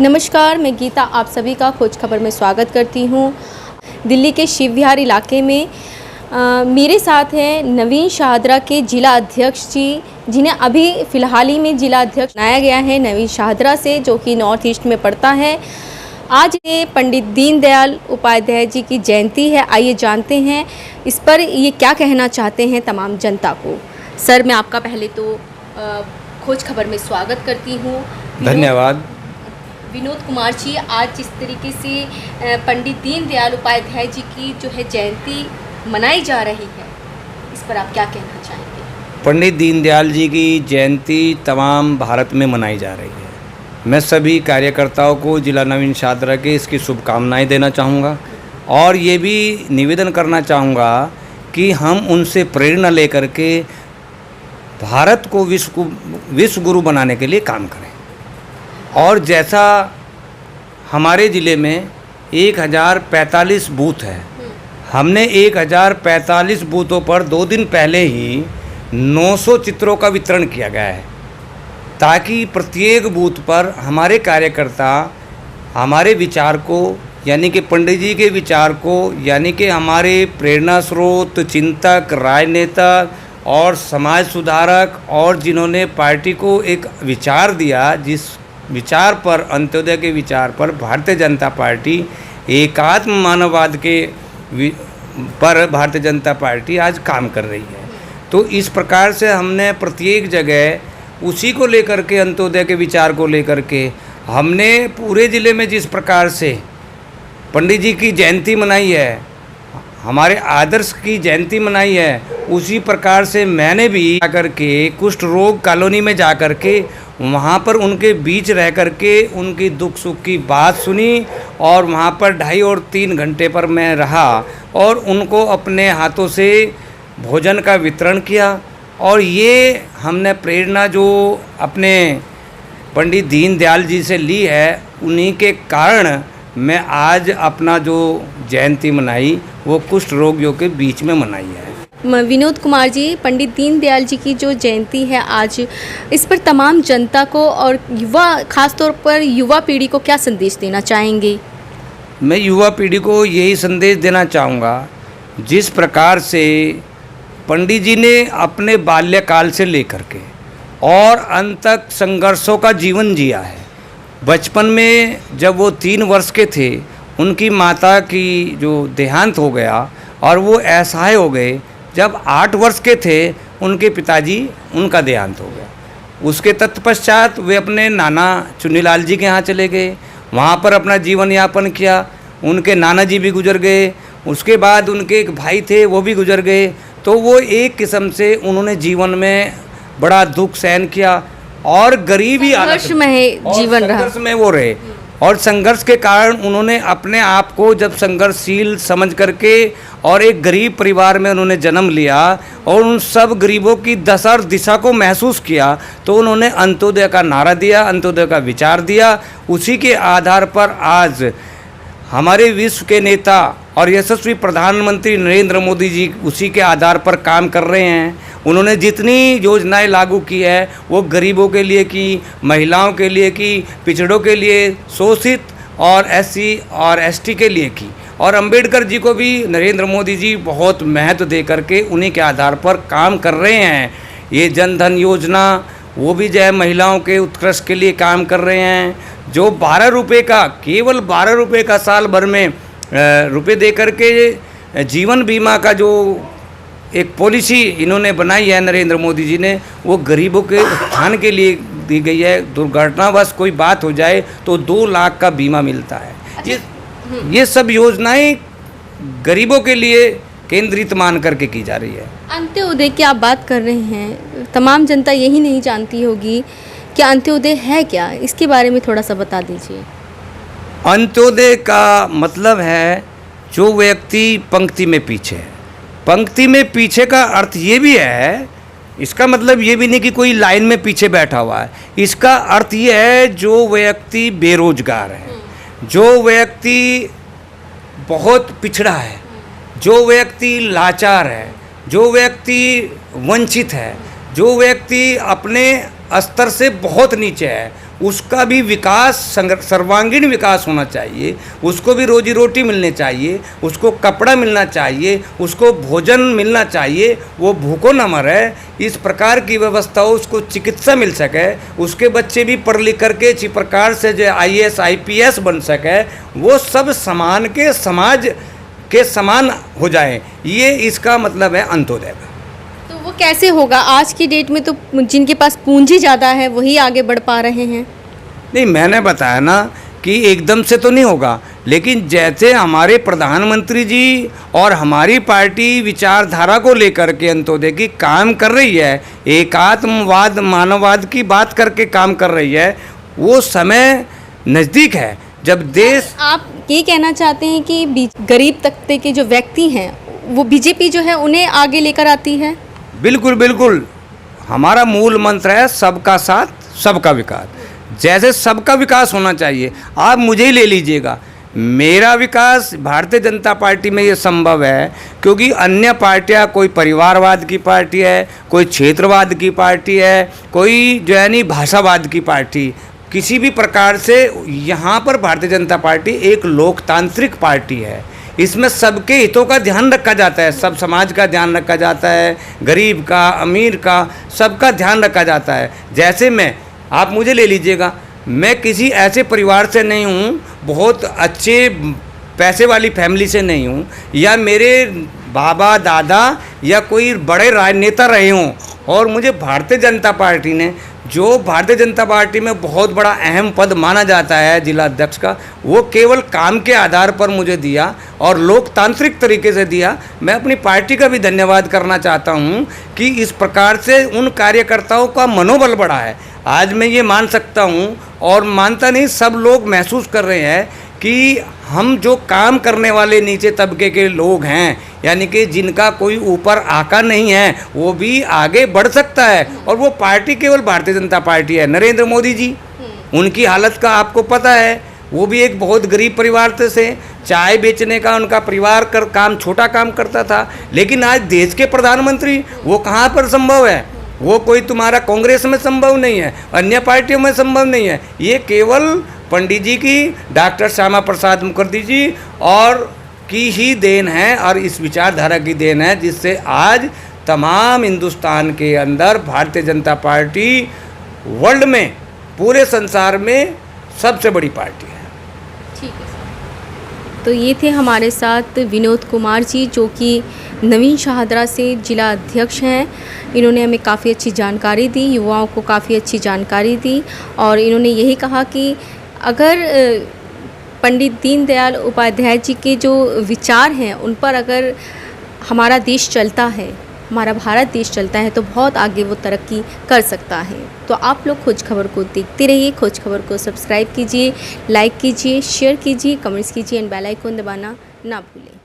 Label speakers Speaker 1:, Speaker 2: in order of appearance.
Speaker 1: नमस्कार, मैं गीता आप सभी का खोज खबर में स्वागत करती हूँ। दिल्ली के शिव विहार इलाके में मेरे साथ हैं नवीन शाहदरा के जिला अध्यक्ष जी, जिन्हें अभी फ़िलहाल ही में जिला अध्यक्ष बनाया गया है नवीन शाहदरा से, जो कि नॉर्थ ईस्ट में पड़ता है। आज ये पंडित दीनदयाल उपाध्याय जी की जयंती है। आइए जानते हैं इस पर ये क्या कहना चाहते हैं तमाम जनता को। सर, मैं आपका पहले तो खोज खबर में स्वागत करती हूँ।
Speaker 2: धन्यवाद।
Speaker 1: विनोद कुमार जी, आज जिस तरीके से पंडित दीनदयाल उपाध्याय जी की जो है जयंती मनाई जा रही है, इस पर आप क्या कहना चाहेंगे?
Speaker 2: पंडित दीनदयाल जी की जयंती तमाम भारत में मनाई जा रही है। मैं सभी कार्यकर्ताओं को जिला नवीन शाहदरा के इसकी शुभकामनाएं देना चाहूँगा और ये भी निवेदन करना चाहूँगा कि हम उनसे प्रेरणा लेकर के भारत को विश्व गुरु बनाने के लिए काम करें। और जैसा हमारे ज़िले में 1045 बूथ है, हमने 1045 बूथों पर 2 दिन पहले ही 900 चित्रों का वितरण किया गया है, ताकि प्रत्येक बूथ पर हमारे कार्यकर्ता हमारे विचार को, यानी कि पंडित जी के विचार को, यानी कि हमारे प्रेरणा स्रोत, चिंतक, राजनेता और समाज सुधारक और जिन्होंने पार्टी को एक विचार दिया, जिस विचार पर, अंत्योदय के विचार पर भारतीय जनता पार्टी, एकात्म मानववाद के पर भारतीय जनता पार्टी आज काम कर रही है। तो इस प्रकार से हमने प्रत्येक जगह उसी को लेकर के, अंत्योदय के विचार को लेकर के हमने पूरे ज़िले में जिस प्रकार से पंडित जी की जयंती मनाई है, हमारे आदर्श की जयंती मनाई है, उसी प्रकार से मैंने भी जाकर के कुष्ठ रोग कॉलोनी में जाकर के वहाँ पर उनके बीच रह कर के उनकी दुख सुख की बात सुनी और वहाँ पर 2.5 और 3 घंटे पर मैं रहा और उनको अपने हाथों से भोजन का वितरण किया। और ये हमने प्रेरणा जो अपने पंडित दीनदयाल जी से ली है, उन्हीं के कारण मैं आज अपना जो जयंती मनाई वो कुष्ठ रोगियों के बीच में मनाई है।
Speaker 1: विनोद कुमार जी, पंडित दीनदयाल जी की जो जयंती है आज, इस पर तमाम जनता को और खास तौर पर युवा पीढ़ी को क्या संदेश देना चाहेंगे?
Speaker 2: मैं युवा पीढ़ी को यही संदेश देना चाहूँगा, जिस प्रकार से पंडित जी ने अपने बाल्यकाल से लेकर के और अंत तक संघर्षों का जीवन जिया है। बचपन में जब वो 3 वर्ष के थे, उनकी माता की जो देहांत हो गया और वो असहाय हो गए। जब 8 वर्ष के थे, उनके पिताजी, उनका देहांत हो गया। उसके तत्पश्चात वे अपने नाना चुन्नीलाल जी के यहाँ चले गए, वहाँ पर अपना जीवन यापन किया। उनके नाना जी भी गुजर गए, उसके बाद उनके एक भाई थे, वो भी गुजर गए। तो वो एक किस्म से उन्होंने जीवन में बड़ा दुख सहन किया और गरीबी
Speaker 1: संघर्ष में जीवन रहा,
Speaker 2: संघर्ष में वो रहे। और संघर्ष के कारण उन्होंने अपने आप को जब संघर्षशील समझ करके और एक गरीब परिवार में उन्होंने जन्म लिया और उन सब गरीबों की दशा और दिशा को महसूस किया, तो उन्होंने अंत्योदय का नारा दिया, अंत्योदय का विचार दिया। उसी के आधार पर आज हमारे विश्व के नेता और यशस्वी प्रधानमंत्री नरेंद्र मोदी जी उसी के आधार पर काम कर रहे हैं। उन्होंने जितनी योजनाएं लागू की है वो गरीबों के लिए की, महिलाओं के लिए की, पिछड़ों के लिए, शोषित और SC और ST के लिए की। और अंबेडकर जी को भी नरेंद्र मोदी जी बहुत महत्व दे करके उन्हीं के आधार पर काम कर रहे हैं। ये जन धन योजना, वो भी जो है महिलाओं के उत्कृष्ट के लिए काम कर रहे हैं। जो 12 रुपये का, केवल 12 रुपये का साल भर में रुपये दे करके जीवन बीमा का जो एक पॉलिसी इन्होंने बनाई है नरेंद्र मोदी जी ने, वो गरीबों के उत्थान के लिए दी गई है। दुर्घटनावश कोई बात हो जाए तो 2 लाख का बीमा मिलता है। ये सब योजनाएं गरीबों के लिए केंद्रित मान करके की जा रही है।
Speaker 1: अंत्योदय की आप बात कर रहे हैं, तमाम जनता यही नहीं जानती होगी कि अंत्योदय है क्या, इसके बारे में थोड़ा सा बता दीजिए।
Speaker 2: अंत्योदय का मतलब है जो व्यक्ति पंक्ति में पीछे है। पंक्ति में पीछे का अर्थ ये भी है, इसका मतलब ये भी नहीं कि कोई लाइन में पीछे बैठा हुआ है। इसका अर्थ ये है जो व्यक्ति बेरोजगार है, जो व्यक्ति बहुत पिछड़ा है, जो व्यक्ति लाचार है, जो व्यक्ति वंचित है, जो व्यक्ति अपने स्तर से बहुत नीचे है, उसका भी विकास, सर्वांगीण विकास होना चाहिए, उसको भी रोजी रोटी मिलनी चाहिए, उसको कपड़ा मिलना चाहिए, उसको भोजन मिलना चाहिए, वो भूखों न मरे, इस प्रकार की व्यवस्था हो, उसको चिकित्सा मिल सके, उसके बच्चे भी पढ़ लिख करके इसी प्रकार से जो IAS IPS बन सके, वो सब समान के समाज के समान हो जाए, ये इसका मतलब है अंत्योदय का।
Speaker 1: तो वो कैसे होगा? आज की डेट में तो जिनके पास पूंजी ज़्यादा है वही आगे बढ़ पा रहे हैं।
Speaker 2: नहीं, मैंने बताया ना कि एकदम से तो नहीं होगा, लेकिन जैसे हमारे प्रधानमंत्री जी और हमारी पार्टी विचारधारा को लेकर के अंत्योदय की काम कर रही है, एकात्मवाद मानववाद की बात करके काम कर रही है, वो समय नज़दीक है जब देश।
Speaker 1: आप ये कहना चाहते हैं कि गरीब तबके के जो व्यक्ति हैं वो बीजेपी जो है उन्हें आगे लेकर आती है?
Speaker 2: बिल्कुल बिल्कुल, हमारा मूल मंत्र है सबका साथ सबका विकास। जैसे सबका विकास होना चाहिए, आप मुझे ही ले लीजिएगा, मेरा विकास भारतीय जनता पार्टी में ये संभव है क्योंकि अन्य पार्टियां, कोई परिवारवाद की पार्टी है, कोई क्षेत्रवाद की पार्टी है, कोई जो है नहीं भाषावाद की पार्टी, किसी भी प्रकार से यहाँ पर भारतीय जनता पार्टी एक लोकतांत्रिक पार्टी है। इसमें सबके हितों का ध्यान रखा जाता है, सब समाज का ध्यान रखा जाता है, गरीब का, अमीर का, सबका ध्यान रखा जाता है। जैसे मैं, आप मुझे ले लीजिएगा, मैं किसी ऐसे परिवार से नहीं हूँ, बहुत अच्छे पैसे वाली फैमिली से नहीं हूँ, या मेरे बाबा दादा या कोई बड़े राजनेता रहे हों, और मुझे भारतीय जनता पार्टी ने, जो भारतीय जनता पार्टी में बहुत बड़ा अहम पद माना जाता है जिला अध्यक्ष का, वो केवल काम के आधार पर मुझे दिया और लोकतांत्रिक तरीके से दिया। मैं अपनी पार्टी का भी धन्यवाद करना चाहता हूँ कि इस प्रकार से उन कार्यकर्ताओं का मनोबल बढ़ा है। आज मैं ये मान सकता हूँ, और मानता नहीं, सब लोग महसूस कर रहे हैं कि हम जो काम करने वाले नीचे तबके के लोग हैं, यानी कि जिनका कोई ऊपर आका नहीं है, वो भी आगे बढ़ सकता है। और वो पार्टी केवल भारतीय जनता पार्टी है। नरेंद्र मोदी जी, उनकी हालत का आपको पता है, वो भी एक बहुत गरीब परिवार से, चाय बेचने का उनका परिवार काम छोटा काम करता था, लेकिन आज देश के प्रधानमंत्री, वो कहाँ पर संभव है? वो कोई तुम्हारा कांग्रेस में संभव नहीं है, अन्य पार्टियों में संभव नहीं है, ये केवल पंडित जी की, डॉक्टर श्यामा प्रसाद मुखर्जी जी और की ही देन है, और इस विचारधारा की देन है, जिससे आज तमाम हिंदुस्तान के अंदर भारतीय जनता पार्टी वर्ल्ड में, पूरे संसार में सबसे बड़ी पार्टी है।
Speaker 1: ठीक है सर। तो ये थे हमारे साथ विनोद कुमार जी, जो कि नवीन शाहदरा से जिला अध्यक्ष हैं। इन्होंने हमें काफ़ी अच्छी जानकारी दी, युवाओं को काफ़ी अच्छी जानकारी दी, और इन्होंने यही कहा कि अगर पंडित दीनदयाल उपाध्याय जी के जो विचार हैं उन पर अगर हमारा देश चलता है, हमारा भारत देश चलता है, तो बहुत आगे वो तरक्की कर सकता है। तो आप लोग खोज खबर को देखते रहिए, खोज खबर को सब्सक्राइब कीजिए, लाइक कीजिए, शेयर कीजिए, कमेंट्स कीजिए एंड बेल आइकन दबाना ना भूलें।